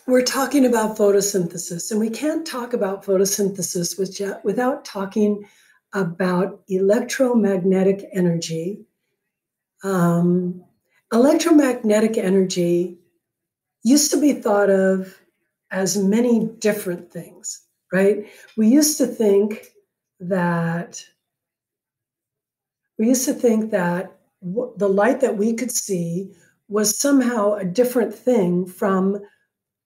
We're talking about photosynthesis, and we can't talk about photosynthesis without talking about electromagnetic energy. Um, Electromagnetic energy used to be thought of as many different things, right? We used to think that the light that we could see was somehow a different thing from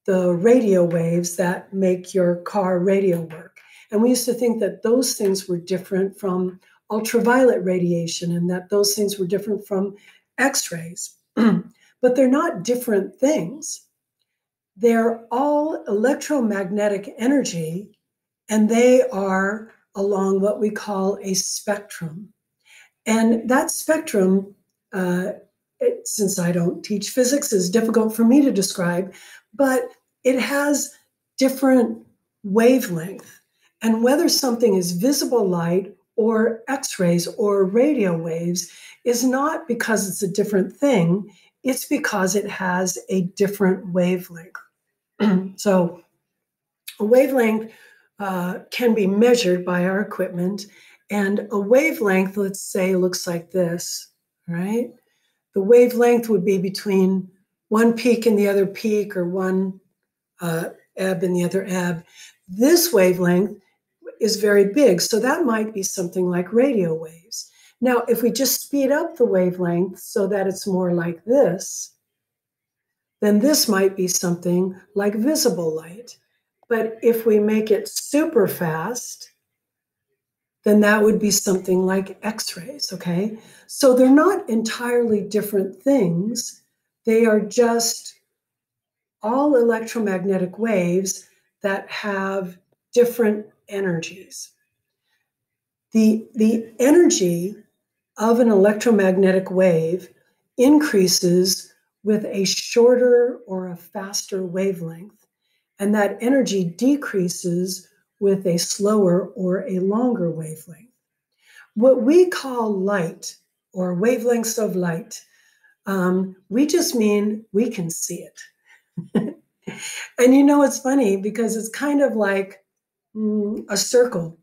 the radio waves that make your car radio work. And we used to think that those things were different from ultraviolet radiation and that those things were different from X-rays. But they're not different things. They're all electromagnetic energy, and they are along what we call a spectrum. And that spectrum, since I don't teach physics, is difficult for me to describe, but it has different wavelength. And whether something is visible light or X-rays or radio waves is not because it's a different thing, it's because it has a different wavelength. So a wavelength can be measured by our equipment, and a wavelength, let's say, looks like this, right? The wavelength would be between one peak and the other peak, or one ebb and the other ebb. This wavelength is very big, so that might be something like radio waves. Now, if we just speed up the wavelength so that it's more like this, then this might be something like visible light. But if we make it super fast, then that would be something like X-rays, okay? So they're not entirely different things. They are just all electromagnetic waves that have different energies. The energy of an electromagnetic wave increases with a shorter or a faster wavelength, and that energy decreases with a slower or a longer wavelength. What we call light, or wavelengths of light, we just mean we can see it. And you know, it's funny because it's kind of like a circle.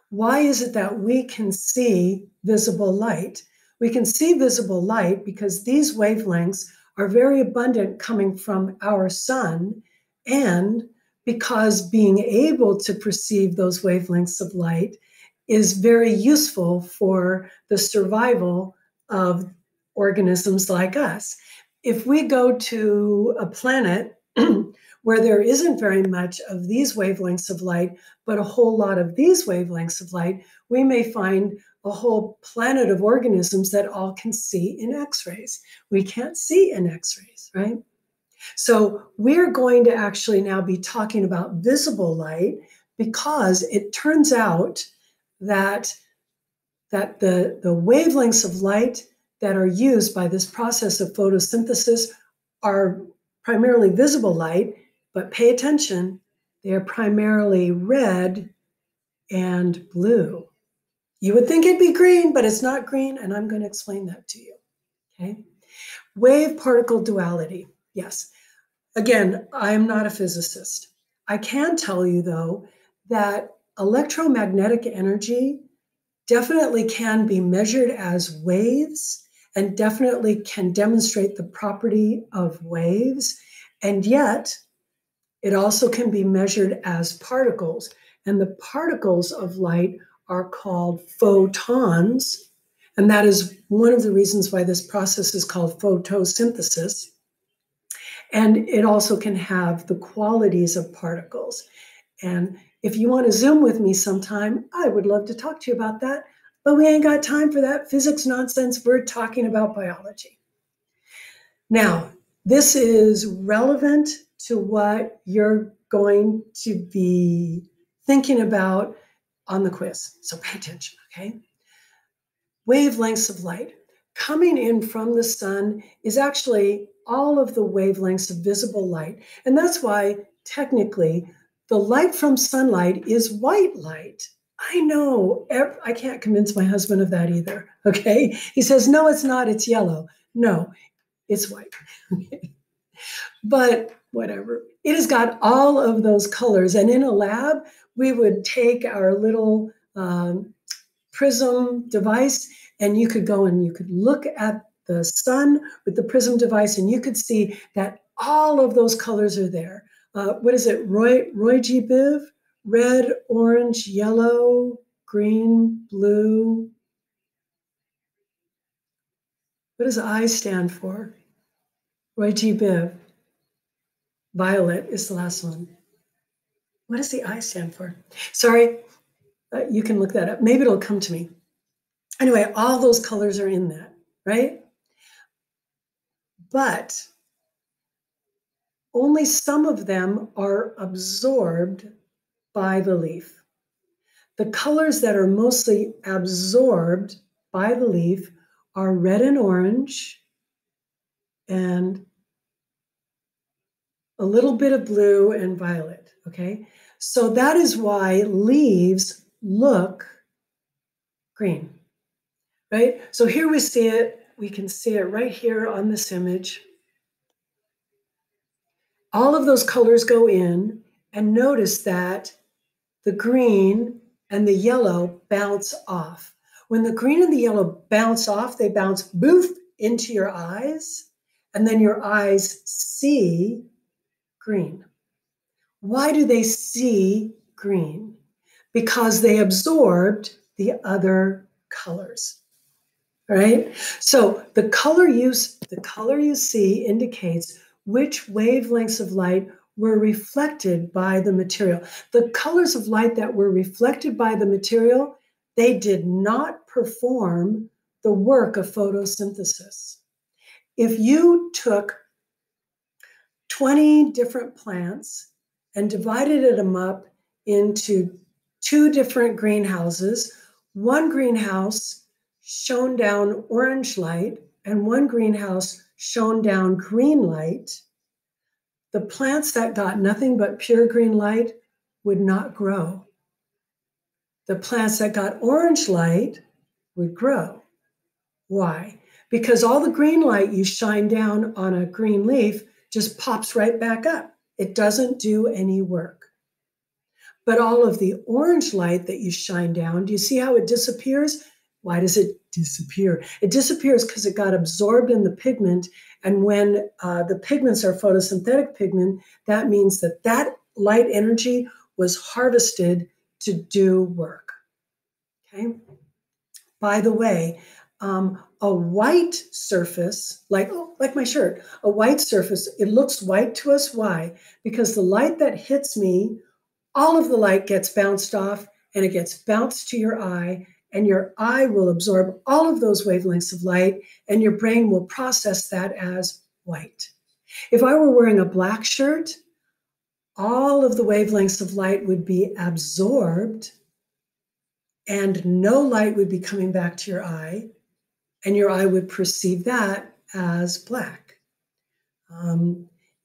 Why is it that we can see visible light? We can see visible light because these wavelengths are very abundant coming from our sun, and because being able to perceive those wavelengths of light is very useful for the survival of organisms like us. If we go to a planet where there isn't very much of these wavelengths of light, but a whole lot of these wavelengths of light, we may find a whole planet of organisms that all can see in X-rays. We can't see in X-rays, right? So we're going to actually now be talking about visible light, because it turns out that the wavelengths of light that are used by this process of photosynthesis are primarily visible light, but pay attention, they are primarily red and blue. You would think it'd be green, but it's not green, and I'm going to explain that to you, okay? Wave-particle duality, yes. Again, I am not a physicist. I can tell you, though, that electromagnetic energy definitely can be measured as waves and definitely can demonstrate the property of waves, and yet it also can be measured as particles. And the particles of light are called photons, and that is one of the reasons why this process is called photosynthesis. And it also can have the qualities of particles. And if you want to Zoom with me sometime, I would love to talk to you about that, but we ain't got time for that physics nonsense. We're talking about biology. Now, this is relevant to what you're going to be thinking about on the quiz. So pay attention, okay? Wavelengths of light. Coming in from the sun is actually all of the wavelengths of visible light. And that's why, technically, the light from sunlight is white light. I know, I can't convince my husband of that either, okay? He says, no, it's not, it's yellow. No, it's white. But whatever. It has got all of those colors. And in a lab, we would take our little prism device, and you could go and you could look at the sun with the prism device, and you could see that all of those colors are there. What is it? Roy G. Biv? Red, orange, yellow, green, blue. What does I stand for? Roy G. Biv. Violet is the last one. What does the I stand for? Sorry, you can look that up. Maybe it'll come to me. Anyway, all those colors are in that, right? But only some of them are absorbed by the leaf. The colors that are mostly absorbed by the leaf are red and orange, and a little bit of blue and violet, okay? So that is why leaves look green, right? So here we see it. We can see it right here on this image. All of those colors go in, and notice that the green and the yellow bounce off. When the green and the yellow bounce off, they bounce boof into your eyes, and then your eyes see green. Why do they see green? Because they absorbed the other colors, right? So the color you see indicates which wavelengths of light were reflected by the material. The colors of light that were reflected by the material, they did not perform the work of photosynthesis. If you took 20 different plants and divided them up into 2 different greenhouses, one greenhouse shone down orange light and one greenhouse shone down green light, the plants that got nothing but pure green light would not grow. The plants that got orange light would grow. Why? Because all the green light you shine down on a green leaf just pops right back up. It doesn't do any work. But all of the orange light that you shine down, do you see how it disappears? Why does it disappear? It disappears because it got absorbed in the pigment. And when the pigments are photosynthetic pigment, that means that that light energy was harvested to do work. Okay. By the way, a white surface, like my shirt, a white surface, it looks white to us. Why? Because the light that hits me, all of the light gets bounced off, and it gets bounced to your eye, and your eye will absorb all of those wavelengths of light, and your brain will process that as white. If I were wearing a black shirt, all of the wavelengths of light would be absorbed, and no light would be coming back to your eye, and your eye would perceive that as black.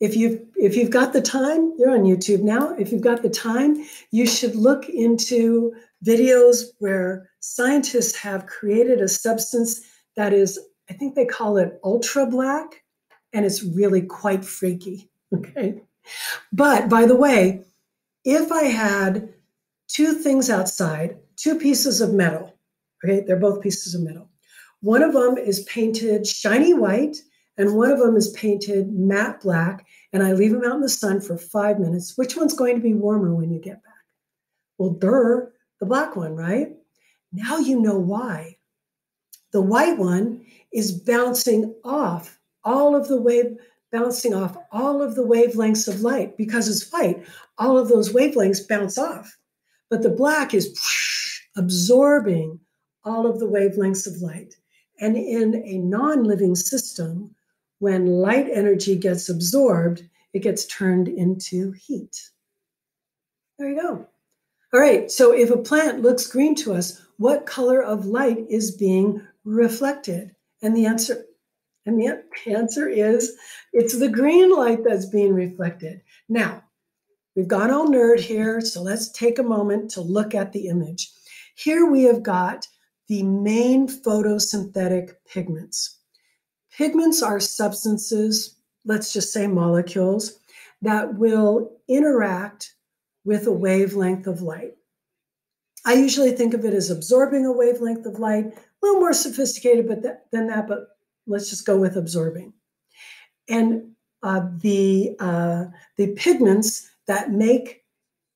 If you've got the time, you're on YouTube now. If you've got the time, you should look into videos where scientists have created a substance that is, I think they call it ultra black, and it's really quite freaky. Okay. But by the way, if I had 2 things outside, 2 pieces of metal, okay, they're both pieces of metal. One of them is painted shiny white, and one of them is painted matte black, and I leave them out in the sun for 5 minutes. Which one's going to be warmer when you get back? Well, the black one, right? Now you know why. The white one is bouncing off all of the wavelengths of light. Because it's white, all of those wavelengths bounce off. But the black is absorbing all of the wavelengths of light. And in a non-living system, when light energy gets absorbed, it gets turned into heat. There you go. All right, so if a plant looks green to us, what color of light is being reflected? And the answer is it's the green light that's being reflected. Now, we've gone all nerd here, so let's take a moment to look at the image. Here we have got the main photosynthetic pigments. Pigments are substances, let's just say molecules, that will interact with a wavelength of light. I usually think of it as absorbing a wavelength of light, a little more sophisticated than that, but let's just go with absorbing. And the pigments that make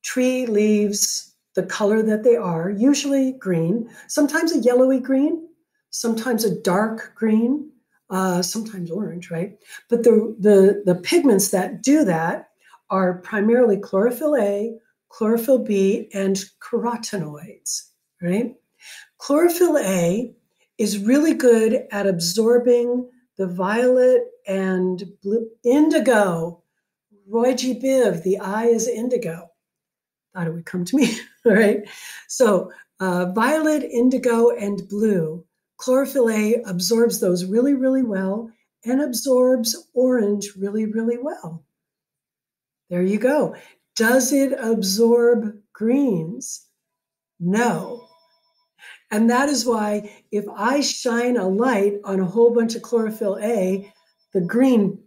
tree leaves the color that they are, usually green, sometimes a yellowy green, sometimes a dark green, sometimes orange, right? But the pigments that do that are primarily chlorophyll A, chlorophyll B, and carotenoids, right? Chlorophyll A is really good at absorbing the violet and blue, indigo. Roy G. Biv, the eye is indigo. Thought it would come to me, all right? So violet, indigo, and blue. Chlorophyll A absorbs those really, really well and absorbs orange really, really well. There you go. Does it absorb greens? No. And that is why if I shine a light on a whole bunch of chlorophyll A, the green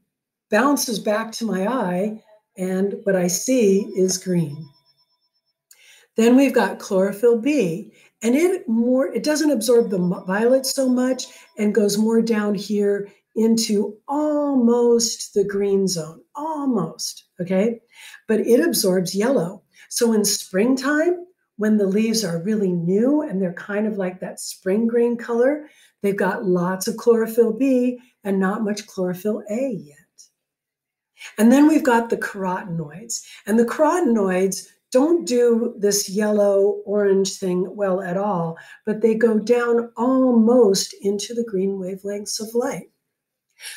bounces back to my eye, and what I see is green. Then we've got chlorophyll B, and it doesn't absorb the violet so much and goes more down here into almost the green zone, almost, okay? But it absorbs yellow. So in springtime, when the leaves are really new and they're kind of like that spring green color, they've got lots of chlorophyll B and not much chlorophyll A yet. And then we've got the carotenoids. And the carotenoids don't do this yellow-orange thing well at all, but they go down almost into the green wavelengths of light.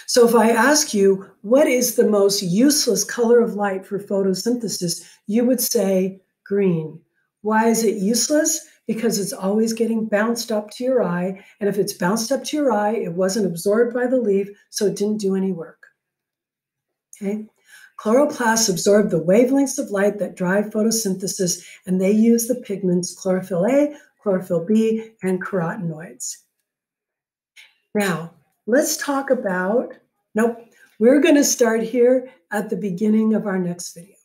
So if I ask you, what is the most useless color of light for photosynthesis, you would say green. Why is it useless? Because it's always getting bounced up to your eye. And if it's bounced up to your eye, it wasn't absorbed by the leaf, so it didn't do any work. Okay? Chloroplasts absorb the wavelengths of light that drive photosynthesis, and they use the pigments chlorophyll A, chlorophyll B, and carotenoids. Now, let's talk about, we're going to start here at the beginning of our next video.